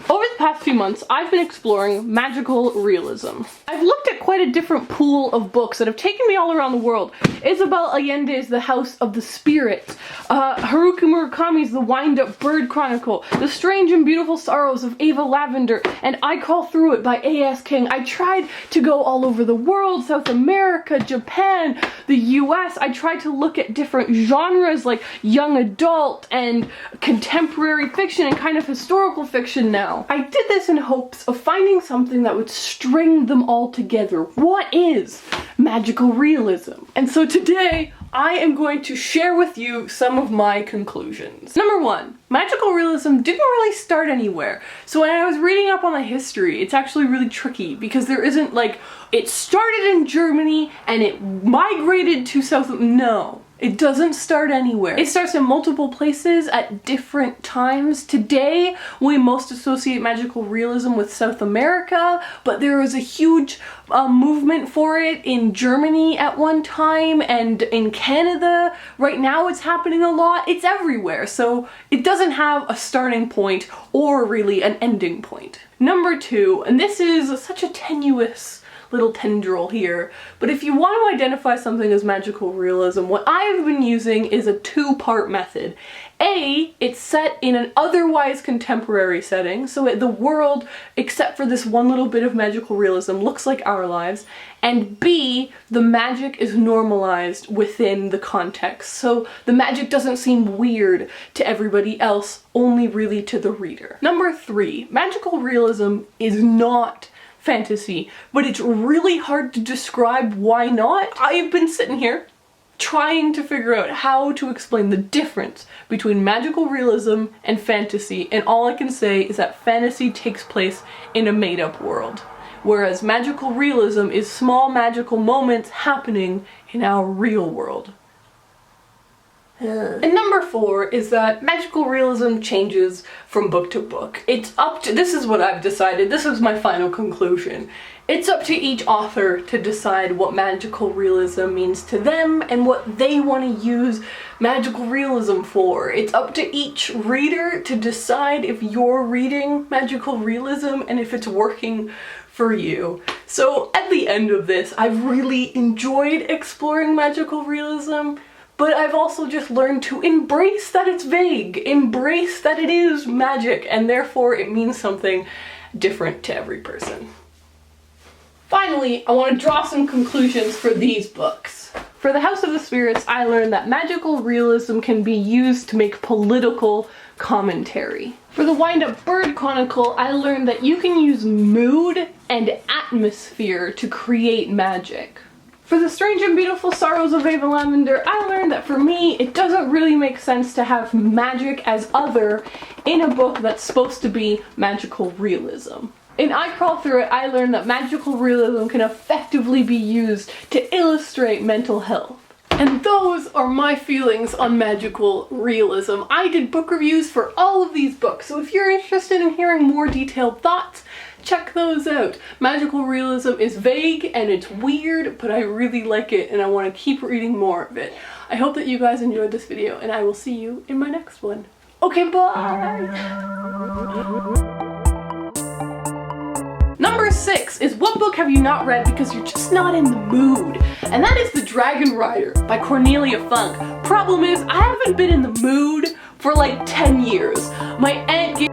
Over the past few months, I've been exploring magical realism. I've looked at quite a different pool of books that have taken me all around the world. Isabel Allende's The House of the Spirits, Haruki Murakami's The Wind-Up Bird Chronicle, The Strange and Beautiful Sorrows of Ava Lavender, and I Crawl Through It by A.S. King. I tried to go all over the world, South America, Japan, the US. I tried to look at different genres like young adult and contemporary fiction and kind of historical fiction now. I did this in hopes of finding something that would string them all together. What is magical realism? And so today, I am going to share with you some of my conclusions. Number one, magical realism didn't really start anywhere. So when I was reading up on the history, it's actually really tricky because there isn't like, it started in Germany and it migrated to No. It doesn't start anywhere. It starts in multiple places at different times. Today, we most associate magical realism with South America, but there was a huge movement for it in Germany at one time and in Canada. Right now it's happening a lot. It's everywhere, so it doesn't have a starting point or really an ending point. Number two, and this is such a tenuous little tendril here, but if you want to identify something as magical realism, what I've been using is a two-part method. A, it's set in an otherwise contemporary setting, so the world, except for this one little bit of magical realism, looks like our lives, and B, the magic is normalized within the context, so the magic doesn't seem weird to everybody else, only really to the reader. Number three, magical realism is not fantasy, but it's really hard to describe why not. I've been sitting here trying to figure out how to explain the difference between magical realism and fantasy, and all I can say is that fantasy takes place in a made-up world, whereas magical realism is small magical moments happening in our real world. And number four is that magical realism changes from book to book. It's up to, this is what I've decided, this is my final conclusion. It's up to each author to decide what magical realism means to them and what they want to use magical realism for. It's up to each reader to decide if you're reading magical realism and if it's working for you. So at the end of this, I've really enjoyed exploring magical realism, but I've also just learned to embrace that it's vague, embrace that it is magic, and therefore it means something different to every person. Finally, I want to draw some conclusions for these books. For The House of the Spirits, I learned that magical realism can be used to make political commentary. For The Wind-Up Bird Chronicle, I learned that you can use mood and atmosphere to create magic. For The Strange and Beautiful Sorrows of Ava Lavender, I learned that for me, it doesn't really make sense to have magic as other in a book that's supposed to be magical realism. In I Crawl Through It, I learned that magical realism can effectively be used to illustrate mental health. And those are my feelings on magical realism. I did book reviews for all of these books, so if you're interested in hearing more detailed thoughts, check those out. Magical realism is vague and it's weird, but I really like it and I want to keep reading more of it. I hope that you guys enjoyed this video and I will see you in my next one. Okay, bye! Number 6 is what book have you not read because you're just not in the mood? And that is The Dragon Rider by Cornelia Funk. Problem is, I haven't been in the mood for like 10 years. My aunt gave